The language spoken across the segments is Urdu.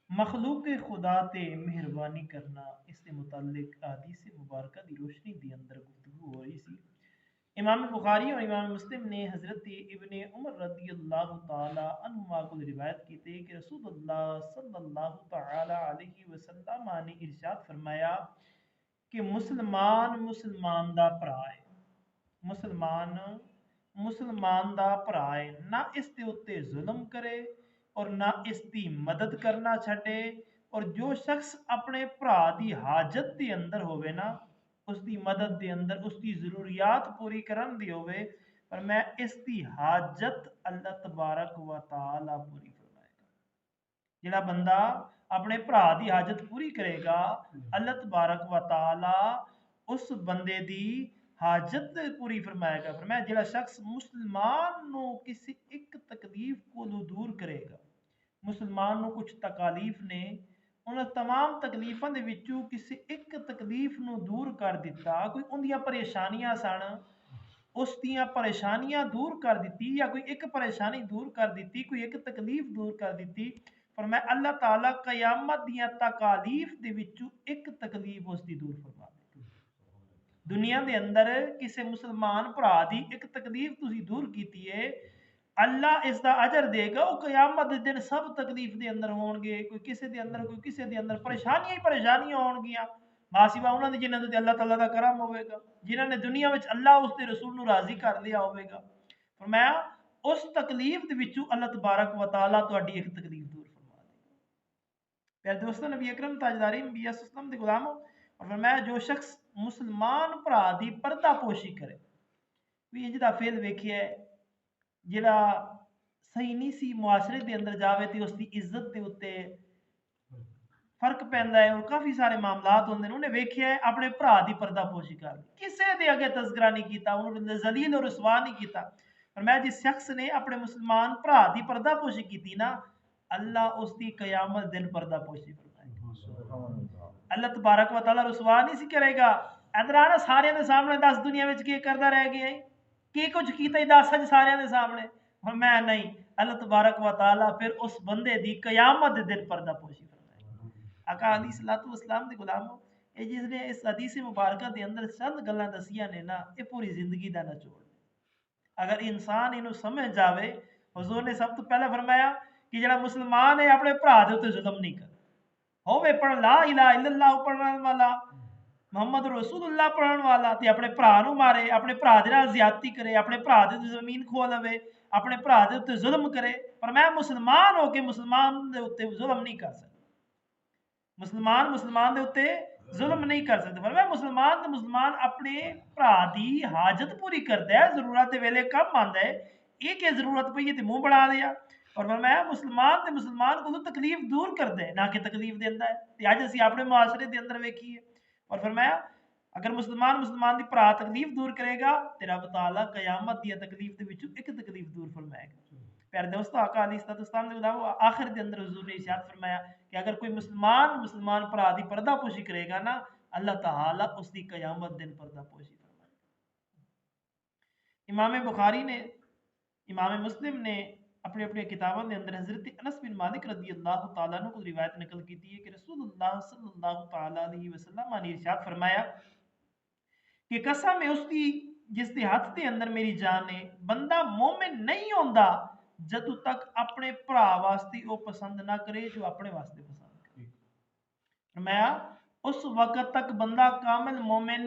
مخلوق خدا تے مہربانی کرنا اس سے متعلق احادیث مبارکہ دی روشنی دی اندر گفتگو ہو رہی سی۔ امام بخاری اور امام مسلم نے حضرت ابن عمر رضی اللہ تعالی عنہما کو روایت کی تھی کہ رسول اللہ صلی اللہ تعالی علیہ وسلم نے ارشاد فرمایا کہ مسلمان مسلمان دا بھرا ہے، مسلمان مسلمان دا بھرا ہے، نہ اس دے اتے ظلم کرے اور نہ اس دی مدد کرنا چھڈے، اور جو شخص اپنے بھرا دی حاجت دے اندر ہوئے نا، اس دی مدد دے اندر اس دی ضروریات پوری کرن دی ہوئے، پر میں اس دی حاجت اللہ تبارک و تعالی پوری فرمائے گا۔ جڑا بندہ اپنے بھرا دی حاجت پوری کرے گا، اللہ تبارک و تعالی اس بندے دی حاجت پوری فرمائے گا۔ فرمایا جڑا شخص مسلمان نو کسی ایک تکلیف کو دور کرے گا، مسلمان نو کچھ تکالیف نے، انہاں تمام تکلیفاں دے وچوں کسی ایک تکلیف نو دور کر دیتا، کوئی اندیاں پریشانیاں سن، اس دیاں پریشانیاں دور کر دیتی، یا کوئی ایک پریشانی دور کر دیتی، کوئی ایک تکلیف دور کر دیتی، فرمایا اللہ تعالیٰ قیامت دیاں تکالیف دے وچوں ایک تکلیف اس دی دور فرما دے۔ دنیا دے اندر کسی مسلمان بھرا دی ایک تکلیف تسی دور کیتی ہے، اللہ اس دا اجر دے گا۔ وہ قیامت دے دن سب تکلیف دے اندر ہون گے، کوئی کسی دے اندر کوئی کسی دے اندر پریشانیاں ہی پریشانیاں ہون گیاں، ماسیوا انہاں دے جنہاں تے اللہ تعالیٰ دا کرم ہوئے گا، جنہاں نے دنیا وچ اللہ اس دے رسول نو راضی کر لیا ہوئے گا۔ فرمایا اس تکلیف دے وچوں اللہ تبارک و تعالیٰ تہاڈی ایک تکلیف دور فرما دے گا۔ پیارے دوستو، نبی اکرم تاجدار انبیاء صلی اللہ علیہ وسلم دے غلاموں، اور فرمایا جو شخص مسلمان بھرا دی پردہ پوشی کرے، بھی انج دا فعل ویکھیا ہے جڑا صحیح نہیں سی، معاشرے دے اندر جاوے تے اس دی عزت دے اتے فرق پیندا ہے، اور کافی سارے معاملات ہوندے نے، انہیں ویکھیا ہے اپنے بھرا دی پردہ پوشی کر دی، کسے دے اگے تذکرہ نہیں کیتا، انہوں ذلیل اور رسوا نہیں کیتا۔ فرمایا جس شخص نے اپنے مسلمان بھرا دی پردہ پوشی کیتی نا، اللہ اس دی قیامت دن پردہ پوشی فرمائے گا۔ اللہ تبارک و تعالیٰ رسوا نہیں سی کرے گا، ادھر آنا سارے دے سامنے دس دنیا وچ کی کردا رہ گیا ہے، کی کچھ کیتا ہی دس سج سارے دے سامنے، اور میں نہیں، اللہ تبارک و تعالیٰ پھر اس بندے دی قیامت دے دن پردہ پوشی فرمائے گا۔ آقا علیہ الصلوۃ والسلام دے غلاموں، اے جس نے اس حدیث مبارکہ دے اندر چند گلاں دسیاں نے نا، اے پوری زندگی دا نچوڑ۔ اگر انسان انہوں سمجھ جاوے، حضور نے سب تو پہلے فرمایا کہ جڑا مسلمان ہے اپنے بھرا دے تے ظلم نہیں کر، ہوے پڑھ لا الہ الا اللہ پڑھن والا، محمد رسول اللہ پڑھن والا، تے اپنے بھرا نو مارے، اپنے بھرا دے نال زیادتی کرے، اپنے بھرا دے تے زمین کھو لوے، اپنے بھرا دے تے ظلم کرے، پر میں مسلمان ہو کے مسلمان دے اوتے ظلم نہیں کر سکتا، مسلمان دے اوتے ظلم نہیں کر سکتے۔ فرمایا مسلمان اپنے بھرا دی حاجت پوری کردا ہے، ضرورت دے ویلے کم آندا ہے، یہ کہ ضرورت پئی ہے تے منہ بڑھا لیا، اور فرمایا مسلمان کو تکلیف دور کردا ہے، نہ کہ تکلیف دیندا ہے۔ تے اج اسی اپنے معاشرے دے اندر ویکھیے، اور فرمایا اگر مسلمان دی بھرا تکلیف دور کرے گا تے رب تعالیٰ قیامت دی تکلیف دے وچوں ایک تکلیف دور فرمائے گا۔ پیارے دوستو، آقا علیہ السلام نے آخر دے اندر حضور نے ارشاد فرمایا کہ اگر کوئی مسلمان بھرا دی پردہ پوشی کرے گا نا، اللہ تعالیٰ اس دی قیامت دن پردہ پوشی فرمائے گا۔ امام بخاری نے، امام مسلم نے اپنے اپنے کتابوں کے اندر حضرت انس بن مالک رضی اللہ تعالیٰ عنہ کو روایت نقل کی ہے کہ رسول اللہ صلی اللہ تعالیٰ علیہ وسلم نے ارشاد فرمایا کہ قسم ہے اس کی جس کے ہاتھ کے اندر میری جان ہے، بندہ مومن نہیں ہوندا جدو تک اپنے بھرا واسطے وہ پسند نہ کرے جو اپنے واسطے پسند کرے۔ فرمایا اس وقت تک بندہ کامل مومن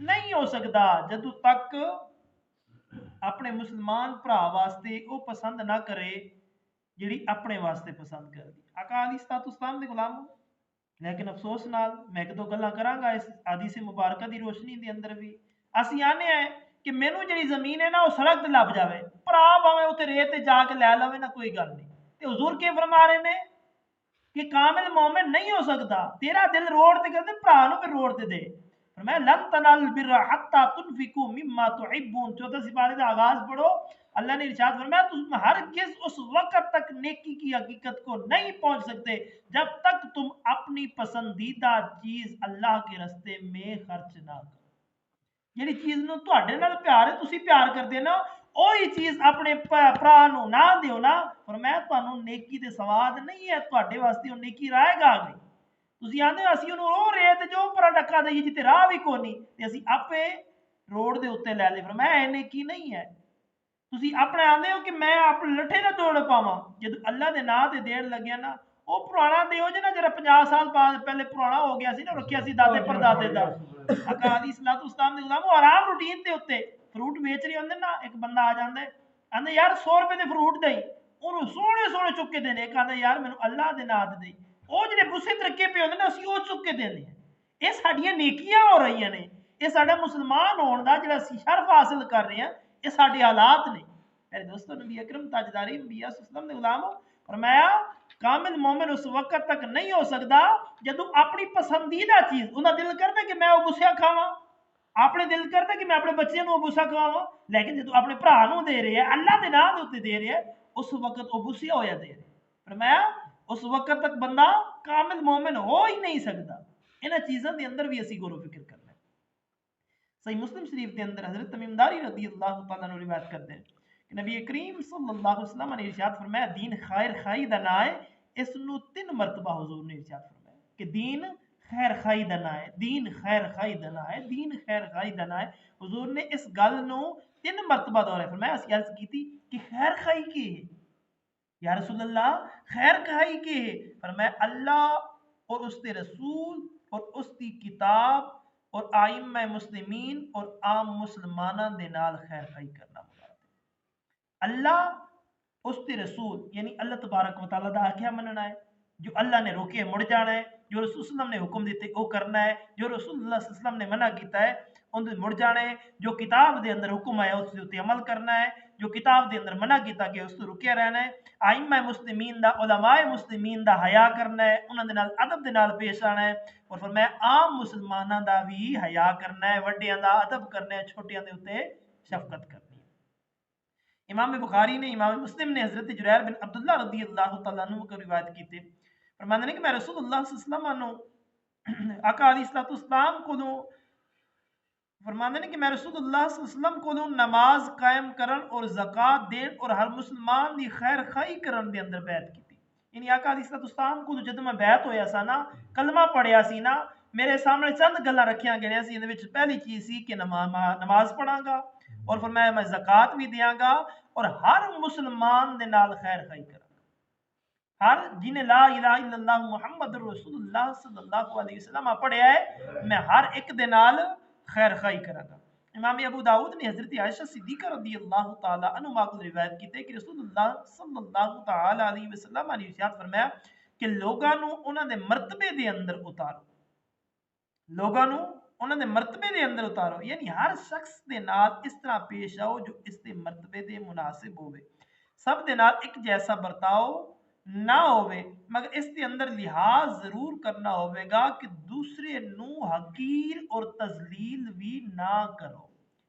نہیں ہو سکتا جدو تک اپنے مسلمان بھرا واسطے وہ پسند نہ کرے جڑی اپنے واسطے پسند کر دی۔ آقا علیہ السلام دے غلاموں، لیکن افسوس نال میں ایک دو گلاں کراں گا اس حدیث مبارکہ دی روشنی دے اندر بھی، اسی آنے ہیں کہ مینوں جڑی زمین ہے نا وہ سڑک تے لب جاوے، بھرا بھاویں اوتے ریت تے جا کے لے لوے نا، کوئی گل نہیں، تے حضور کی فرما رہے نے کہ کامل مومن نہیں ہو سکتا، تیرا دل روڑ تے کردے بھرا نو پھر روڑ تے دے۔ فرمایا لن تنالوا البر حتى تنفقوا مما تحبون، 14 سپارے کا آغاز پڑھو، اللہ نے ارشاد فرمایا تم ہرگز اس وقت تک نیکی کی حقیقت کو نہیں پہنچ سکتے جب تک تم اپنی پسندیدہ چیز اللہ کے راستے میں خرچ نہ کرو۔ جیڑی چیز نو تواڈے نال پیار ہے، تسی پیار کردے نا، وہی چیز اپنے بھرا نو نہ دیو نا، فرمایا تانوں نیکی دے سواد نہیں ہے، تواڈے واسطے وہ نیکی رائے گا گئی۔ تسی آندے ہو اسی انہوں وہ ریت جو اوپر ڈکا دئیے جتے راہ بھی کونی تے اسی اپے روڈ دے اوتے لے لے، فرمایا اے نیکی نہیں ہے۔ تسی اپنے آندے ہو کہ میں اپنے لٹھے نہ توڑ پاواں، جدو اللہ دے ناں تے دین لگیا نا وہ پرانا دیو جے نا جڑا 50 سال بعد پہلے پرانا ہو گیا سی نا، رکھیا سی دادے پر دادے دا آقا علیہ الصلوۃ والسلام دے غلام، وہ آرام روٹین تے اوتے فروٹ بیچ رہے ہوندے نا، ایک بندہ آ جاندا ہے آندے یار 100 روپے دے فروٹ دئی، انہوں سونے سونے چک کے دینے، ایک آندہ یار مینوں اللہ دے ناں تے دئی، وہ جڑے بوسے ترکے پہ ہوندے نا اسی وہ چک کے دینے ہیں۔ یہ ساڈیاں نیکیاں ہو رہی ہیں، یہ ساڈا مسلمان ہون دا جڑا شرف حاصل کر رہے ہیں، یہ ساڈے حالات نے۔ میرے دوستو، نبی اکرم تاجدار انبیاء صلی اللہ علیہ وسلم نے غلام فرمایا کامل مومن اس وقت تک نہیں ہو سکتا جدو اپنی پسندیدہ چیز انہاں دل کرتا کہ میں وہ گسیا کھاواں، اپنے دل کرتا کہ میں اپنے بچے نو گسا کھاواں، لیکن جدو اپنے بھرا نو دے رہے ہیں، اللہ دے نام دے اوتے دے رہے ہیں، اس وقت وہ گسیا ہویا دے رہے۔ فرمایا اس وقت تک بندہ کامل مومن ہو ہی نہیں سکتا۔ انہاں چیزاں دے اندر بھی اسی غور و فکر کرنا ہے۔ صحیح مسلم شریف کے اندر حضرت تمیم داری رضی اللہ تعالیٰ عنہ روایت کرتے ہیں کہ نبی کریم صلی اللہ علیہ وسلم نے ارشاد فرمایا دین خیر خائی دا نہ ہے، اس نو 3 مرتبہ حضور نے ارشاد فرمایا کہ دین خیر خائی دا نہ ہے، دین خیر خائی دا نہ ہے، دین خیر خائی دا نہ ہے۔ حضور نے اس گل نو 3 مرتبہ دہرایا۔ فرمایا اسی عرض کی تھی کہ خیر خائی کی ہے یا رسول اللہ، خیر خائی کی ہے؟ فرمایا اللہ اور اس کے رسول اور اس کی کتاب اور آئمہ مسلمین اور عام مسلمانوں دے نال خیر خائی کرنا مراد ہے۔ اللہ اس کے رسول یعنی اللہ تبارک و تعالیٰ دا آخیا مننا ہے، جو اللہ نے روکے مڑ جانا ہے، جو رسول صلی اللہ علیہ وسلم نے حکم دیتے وہ کرنا ہے، جو رسول اللہ صلی اللہ علیہ وسلم نے منع کیتا ہے ان سے مڑ جانا ہے، جو کتاب دے اندر حکم آیا اس سے عمل کرنا ہے، جو کتاب دے اندر منع کیتا کہ اس سے رکیا رہنا ہے، آئمہ مسلمین دا علماء مسلمین دا حیا کرنا ہے، انہاں دے نال ادب دے نال پیش آنا ہے، اور فرمایا عام مسلماناں دا بھی حیا کرنا ہے، وڈیاں دا ادب کرنا ہے، چھوٹیاں دے اوتے شفقت کرنی ہے۔ امام بخاری نے، امام مسلم نے حضرت جریر بن عبداللہ رضی اللہ تعالیٰ عنہ کو روایت کی تھی، فرماتے ہیں کہ میں رسول اللہ صلی اللہ علیہ وسلم آقا علیہ السلام کو فرماتے ہیں کہ میں رسول اللہ صلی اللہ علیہ وسلم کو نماز قائم کرن اور زکات دین اور ہر مسلمان دی خیر خائی کرن دے اندر بیعت کی تھی۔ یعنی آقا علیہ السلام کو جب میں بیعت ہویا سا نا، کلمہ پڑھیا سی نا، میرے سامنے چند گلاں رکھیاں گئیاں سی، اندر وچ پہلی چیز سی کہ نماز پڑھاں گا، اور فرمایا میں زکات بھی دیاں گا اور ہر مسلمان دے نال خیر خائی کراں گا۔ ہر جنہیں لا الہ الا اللہ محمد رسول اللہ صلی اللہ علیہ وسلم پڑھیا ہے، میں ہر ایک دے نال خیر خائی کراں گا۔ امام ابو داؤد نے حضرت عائشہ صدیقہ رضی اللہ تعالی عنہا کو روایت کی ہے کہ رسول اللہ صلی اللہ تعالی علیہ وسلم نے ارشاد فرمایا کہ لوگاں نو انہاں دے مرتبے دے اندر اتارو، لوگاں نو انہاں دے مرتبے دے اندر اتارو، یعنی ہر شخص دے نال اس طرح پیش آؤ جو اس دے مرتبے دے مناسب ہوئے، سب دے نال ایک جیسا برتاؤ نہ ہوئے، مگر اس کے اندر لحاظ ضرور کرنا ہوئے گا کہ دوسرے نو حقیر اور تذلیل بھی نہ کرو۔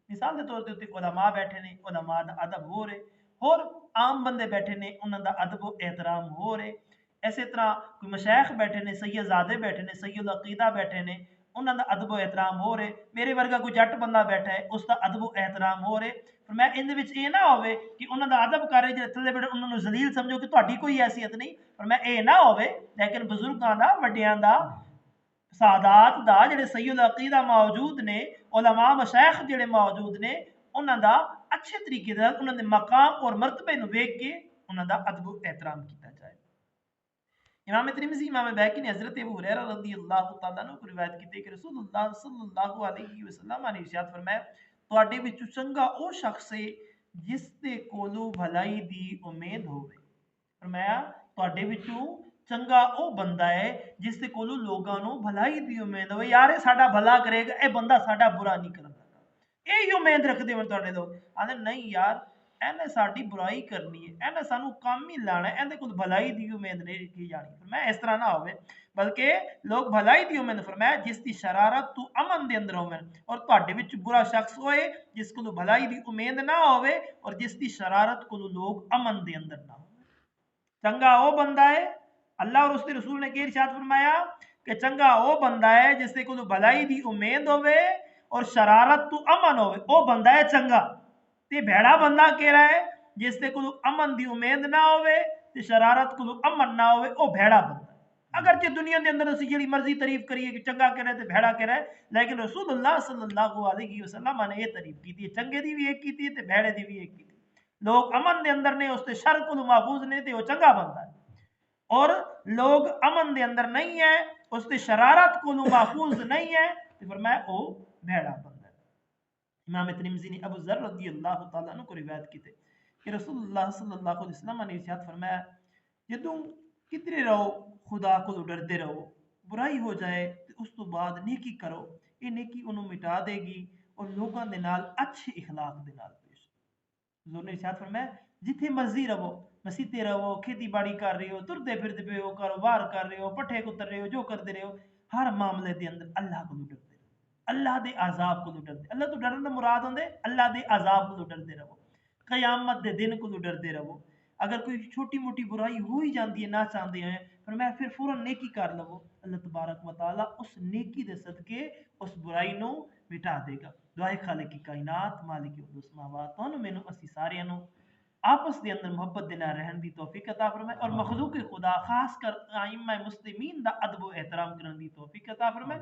مثال کے طور پہ علماء بیٹھے نے، علماء دا ادب ہو رہے، اور عام بندے بیٹھے نے، انہاں دا ادب و احترام ہو رہے۔ ایسے طرح کوئی مشائخ بیٹھے نے، سید زادے بیٹھے نے، سید العقیدہ بیٹھے نے، انہاں دا ادب و احترام ہو رہے۔ میرے ورگا کوئی جٹ بندہ بیٹھا ہے، اس دا ادب و احترام ہو رہے۔ پر میں ان دے وچ اے نہ ہوئے کہ انہاں دا ادب کر رہے جڑے تھلے بیٹھے انہاں نو ذلیل سمجھو کہ تہاڈی کوئی حیثیت نہیں، پر میں اے نہ ہوئے، لیکن بزرگاں دا، وڈیاں دا، سادات دا جڑے سید العقیدہ موجود نے، علماء مشائخ جڑے موجود نے، انہاں دا اچھے طریقے دے انہاں دے مقام اور مرتبے نو ویکھ کے انہاں دا ادب و احترام کیتا جائے۔ امام ترمذی، امام بیہقی نے حضرت ابو ہریرہ رضی اللہ تعالیٰ عنہ کو روایت کی ہے کہ رسول اللہ صلی اللہ علیہ وسلم نے ارشاد فرمایا تواڈے وچوں چنگا او شخص ہے جس دے کولوں بھلائی دی امید ہوے۔ فرمایا تواڈے وچوں چنگا او بندہ ہے جس دے کولوں لوگاں نو بھلائی دی امید ہوے، یار اے ساڈا بھلا کرے گا، اے بندہ ساڈا برا نہیں کرے گا، اے امید رکھدے ہون تواڈے لوگ۔ آندے نہیں یار اینے ساڈی برائی کرنی ہے، اینے سانو کام ہی لانا ہے، ایندے کول بھلائی دی امید نہیں رکھی جانی۔ فرمایا اس طرح نہ ہوئے بلکہ لوگ بھلائی دی امید، فرمایا جس دی شرارت تو امن دے اندر ہوئے، اور تواڈے وچ برا شخص ہوئے جس کول بھلائی دی امید نہ ہوئے اور جس دی شرارت کول لوگ امن دے اندر نہ ہوئے۔ چنگا او بندہ ہے، اللہ اور اس کے رسول نے کہ ارشاد فرمایا کہ چنگا او بندہ ہے جس دے کول بھلائی دی امید ہوئے اور شرارت تو امن ہوئے، او بندہ ہے چنگا۔ تے بھڑا بندہ کہہ رہا ہے جس تے کلو امن دی امید نہ ہوئے تے شرارت کلو امن نہ ہوئے او بھڑا بندہ اگرچہ دنیا دے اندر اسی جڑی مرضی تعریف کریے کہ چنگا کہہ رہے تے بھڑا کہہ رہے لیکن رسول اللہ صلی اللہ علیہ وسلم نے یہ تعریف کی تھی چنگے دی بھی ایک کی تھی تے بھڑے دی بھی ایک کی تھی لوگ امن دے اندر نے اس تے شر کلو محفوظ نے تے وہ چنگا بندہ ہے اور لوگ امن دے اندر نہیں ہے اس تے شرارت کلو محفوظ نہیں ہے تے فرمایا او بھڑا بندہ ہے امام ترمذی نے ابو ذر رضی اللہ تعالیٰ عنہ کو روایت کی تھی کہ رسول اللہ صلی اللہ علیہ وسلم نے ارشاد فرمایا جدوں کتنے رہو خدا کو ڈرتے رہو برائی ہو جائے تو اس تو بعد نیکی کرو یہ نیکی انہوں مٹا دے گی اور لوگوں دے نال اچھے اخلاق دے نال پیش حضور نے ارشاد فرمایا جتھے مرضی رہو مسیتے رہو کھیتی باڑی کر رہے ہو ترتے پھرتے پہ ہو کاروبار کر رہے ہو پٹھے کتر رہے ہو جو کرتے رہے ہو ہر معاملے دے اندر اللہ کو ڈرتے رہو اللہ دے عذاب کو ڈرتے اللہ تو ڈرن دا مراد ہوندے اللہ دے عذاب کو ڈرتے رہو قیامت دے دن کو ڈرتے رہو اگر کوئی چھوٹی موٹی برائی ہو ہی جاندی ہے نہ چاہتے ہیں فرمایا پھر فوراً نیکی کر لو اللہ تبارک و تعالی اس نیکی دے صدقے اس برائی نو مٹا دے گا دعائے خالق کی کائنات مالک السماوات تو مینوں اسی سارے نو آپس دے اندر محبت دے نال رہن دی توفیق عطا فرمائے اور مخلوق خدا خاص کر ائمہ مسلمین دا ادب و احترام کرن دی توفیق عطا فرمائے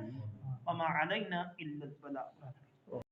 وما علینا الا البلاغ